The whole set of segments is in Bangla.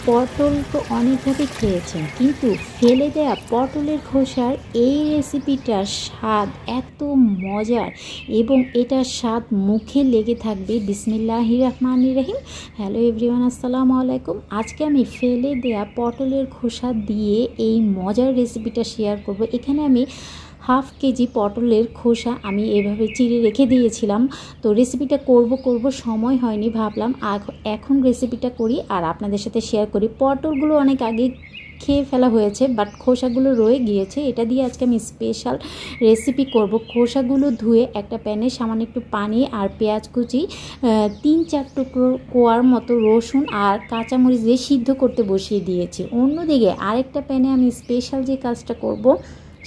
পটল তো অনেকভাবে খেয়েছেন, কিন্তু ফেলে দেয়া পটলের খোসার এই রেসিপিটার স্বাদ এত মজার এবং এটার স্বাদ মুখে লেগে থাকবে। বিসমিল্লাহির রহমানির রহিম। হ্যালো এভরিওয়ান, আসসালামু আলাইকুম। আজকে আমি ফেলে দেয়া পটলের খোসা দিয়ে এই মজার রেসিপিটা শেয়ার করব। এখানে আমি হাফ কেজি পটলের খোসা আমি এভাবে চিড়ে রেখে দিয়েছিলাম। তো রেসিপিটা করব সময় হয়নি, ভাবলাম এখন রেসিপিটা করি আর আপনাদের সাথে শেয়ার করি। পটলগুলো অনেক আগে খেয়ে ফেলা হয়েছে, বাট খোসাগুলো রয়ে গিয়েছে। এটা দিয়ে আজকে আমি স্পেশাল রেসিপি করব। খোসাগুলো ধুয়ে একটা প্যানে সামান্য একটু পানি আর পেঁয়াজ কুচি, 3-4 টুকরো কোয়ার মতো রসুন আর কাঁচামরিচ দিয়ে সিদ্ধ করতে বসিয়ে দিয়েছি। অন্যদিকে আরেকটা প্যানে আমি স্পেশাল যে কাজটা করব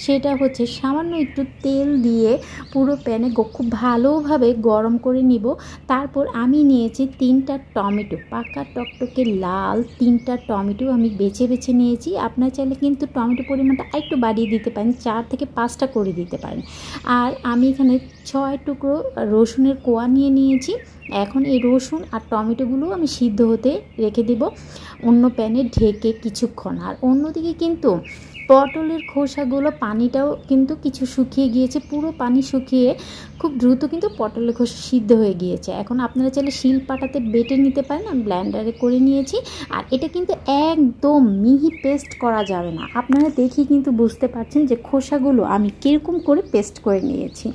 সেটা হচ্ছে সামান্য একটু তেল দিয়ে পুরো প্যানে খুব ভালোভাবে গরম করে নিব। তারপর আমি নিয়েছি 3টা টমেটো, পাকা টকটকে লাল 3টা টমেটো আমি বেছে নিয়েছি। আপনার চাইলে কিন্তু টমেটো পরিমাণটা একটু বাড়িয়ে দিতে পারেন, 4 থেকে 5টা করে দিতে পারেন। আর আমি এখানে 6 টুকরো রসুনের কোয়া নিয়েছি। এখন এই রসুন আর টমেটোগুলো আমি সিদ্ধ হতে রেখে দিব অন্য প্যানে ঢেকে কিছুক্ষণ। আর অন্যদিকে কিন্তু পটলের খোসাগুলো পানিটাও কিন্তু কিছু শুকিয়ে গিয়েছে, পুরো পানি শুকিয়ে খুব দ্রুত কিন্তু পটলের খোসা সিদ্ধ হয়ে গিয়েছে। এখন আপনারা চাইলে শিল পাটাতে বেটে নিতে পারেন, আমি ব্লেন্ডারে করে নিয়েছি। আর এটা কিন্তু একদম মিহি পেস্ট করা যাবে না। আপনারা দেখি কিন্তু বুঝতে পারছেন যে খোসাগুলো আমি কীরকম করে পেস্ট করে নিয়েছি।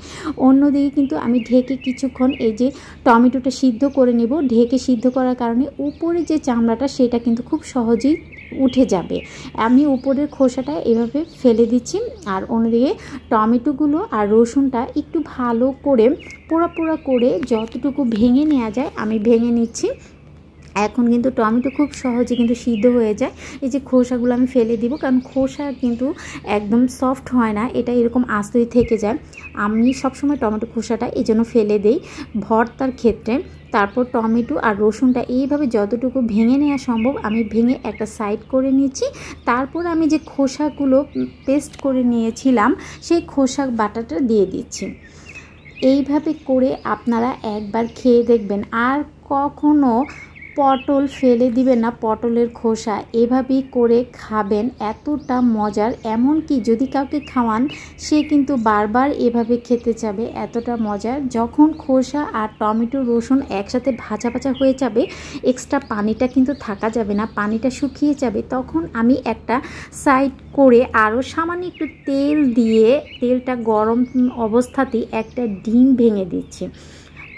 অন্যদিকে কিন্তু আমি ঢেকে কিছুক্ষণ এই যে টমেটোটা সিদ্ধ করে নেব। ঢেকে সিদ্ধ করার কারণে উপরে যে চামড়াটা সেটা কিন্তু খুব সহজেই উঠে যাবে। আমি উপরের খোসাটা এভাবে ফেলে দিচ্ছি। আর অন্যদিকে টমেটোগুলো আর রসুনটা একটু ভালো করে পোড়া করে যতটুকু ভেঙে নেওয়া যায় আমি ভেঙে নিচ্ছি। এখন কিন্তু টমেটো খুব সহজে কিন্তু সিদ্ধ হয়ে যায়। এই যে খোসাগুলো আমি ফেলে দিব, কারণ খোসা কিন্তু একদম সফট হয় না, এটা এরকম আস্তই থেকে যায়। আমি সবসময় টমেটো খোসাটা এই জন্য ফেলে দেই ভর্তার ক্ষেত্রে। তারপর টমেটো আর রসুনটা এইভাবে যতটুকু ভেঙে নেওয়া সম্ভব আমি ভেঙে একটা সাইড করে নিচ্ছি। তারপর আমি যে খোসাগুলো পেস্ট করে নিয়েছিলাম সেই খোসা বাটাটা দিয়ে দিচ্ছি। এইভাবে করে আপনারা একবার খেয়ে দেখবেন, আর কখনো পটল ফেলে দিবেন না। পটলের খোসা এভাবেই করে খাবেন, এতটা মজার। এমনকি যদি কাউকে খাওয়ান সে কিন্তু বারবার এভাবে খেতে চাবে, এতটা মজার। যখন খোসা আর টমেটো রসুন একসাথে ভাজা হয়ে যাবে, এক্সট্রা পানিটা কিন্তু থাকা যাবে না, পানিটা শুকিয়ে যাবে। তখন আমি একটা সাইড করে আরও সামান্য একটু তেল দিয়ে, তেলটা গরম অবস্থাতেই একটা ডিম ভেঙে দিচ্ছি।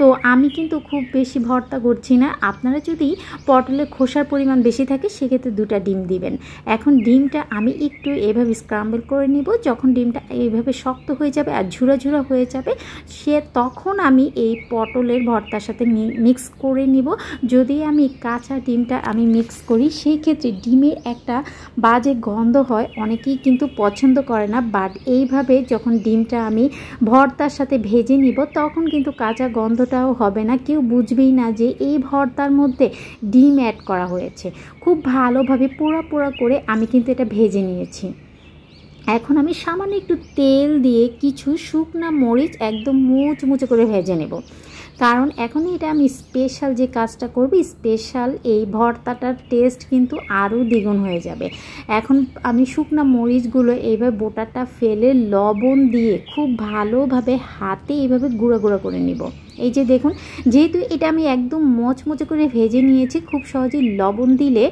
তো আমি কিন্তু খুব বেশি ভর্তা করছি না। আপনারা যদি পটলের খোসার পরিমাণ বেশি থাকে সেক্ষেত্রে 2টা ডিম দিবেন। এখন ডিমটা আমি একটু এভাবে স্ক্রাম্বল করে নিব। যখন ডিমটা এইভাবে শক্ত হয়ে যাবে আর ঝুরা হয়ে যাবে তখন আমি এই পটলের ভর্তার সাথে মিক্স করে নিব। যদি আমি কাঁচা ডিমটা আমি মিক্স করি সেই ক্ষেত্রে ডিমের একটা বাজে গন্ধ হয়, অনেকেই কিন্তু পছন্দ করে না। বাট এইভাবে যখন ডিমটা আমি ভর্তার সাথে ভেজে নিব তখন কিন্তু কাঁচা গন্ধটাও হবে না, কেউ বুঝবেই না যে এই ভর্তার মধ্যে ডিম অ্যাড করা হয়েছে। খুব ভালোভাবে পোড়া করে আমি কিন্তু এটা ভেজে নিয়েছি। এখন আমি সামান্য একটু তেল দিয়ে কিছু শুকনা মরিচ একদম মুচমুচে করে ভেজে নেব, কারণ এখন এটা আমি স্পেশাল যে কাজটা করব, স্পেশাল এই ভর্তাটার টেস্ট কিন্তু আরও দ্বিগুণ হয়ে যাবে। এখন আমি শুকনা মরিচগুলো এইভাবে বোটাটা ফেলে লবণ দিয়ে খুব ভালোভাবে হাতে এইভাবে গুঁড়া করে নিব। এই যে দেখুন, যেহেতু এটা আমি একদম মচমচে করে ভেজে নিয়েছি, খুব সহজেই লবণ দিলে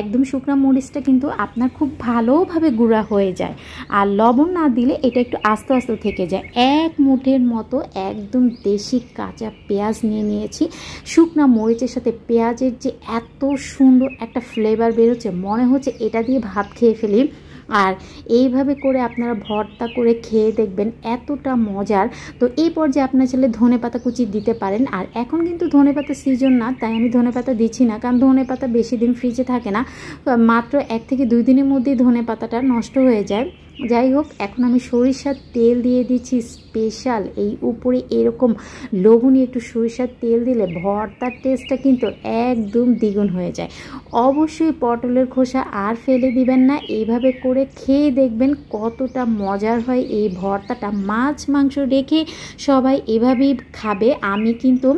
একদম শুকনো মরিচটা কিন্তু আপনার খুব ভালোভাবে গুঁড়া হয়ে যায়। আর লবণ না দিলে এটা একটু আস্তে থেকে যায়। এক মুঠের মতো একদম দেশি কাঁচা পেঁয়াজ নিয়েছি। শুকনো মরিচের সাথে পেঁয়াজের যে এত সুন্দর একটা ফ্লেভার বেরোচ্ছে, মনে হচ্ছে এটা দিয়ে ভাত খেয়ে ফেলি। আর এইভাবে করে আপনারা ভর্তা করে খেয়ে দেখবেন, এতটা মজার। তো এই পর্যায়ে আপনার ছেলে ধনেপাতা কুচি দিতে পারেন। আর এখন কিন্তু ধনেপাতা সিজন না, তাই আমি ধনেপাতা দিচ্ছি না, কারণ ধনেপাতা বেশি দিন ফ্রিজে থাকে না, মাত্র 1 থেকে 2 দিনের মধ্যেই ধনেপাতাটা নষ্ট হয়ে যায়। যাই হোক, এখন আমি সরিষার তেল দিয়ে দিচ্ছি স্পেশাল। এই উপরে এরকম লোভনীয় একটু সরিষার তেল দিলে ভর্তার টেস্টটা কিন্তু একদম দ্বিগুণ হয়ে যায়। অবশ্যই পটলের খোসা আর ফেলে দিবেন না, এইভাবে করে খেয়ে দেখবেন কতটা মজার হয় এই ভর্তাটা। মাছ মাংস রেখে সবাই এভাবেই খাবে। আমি কিন্তু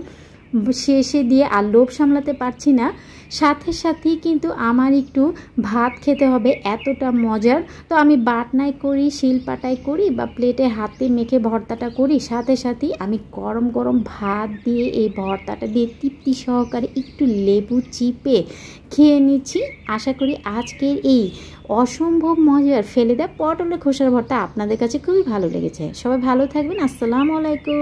শেষে দিয়ে আর লোভ সামলাতে পারছি না। সাথে সাথেই কিন্তু আমার একটু ভাত খেতে হবে, এতটা মজার। তো আমি বাটনায় করি, শিলপাটায় করি বা প্লেটে হাতে মেখে ভর্তাটা করি, সাথে সাথেই আমি গরম গরম ভাত দিয়ে এই ভর্তাটা দিয়ে তৃপ্তি সহকারে একটু লেবু চিপে খেয়ে নিচ্ছি। আশা করি আজকের এই অসম্ভব মজার ফেলে দেওয়া পটলের খোসার ভর্তা আপনাদের কাছে খুবই ভালো লেগেছে। সবাই ভালো থাকবেন। আসসালামু আলাইকুম।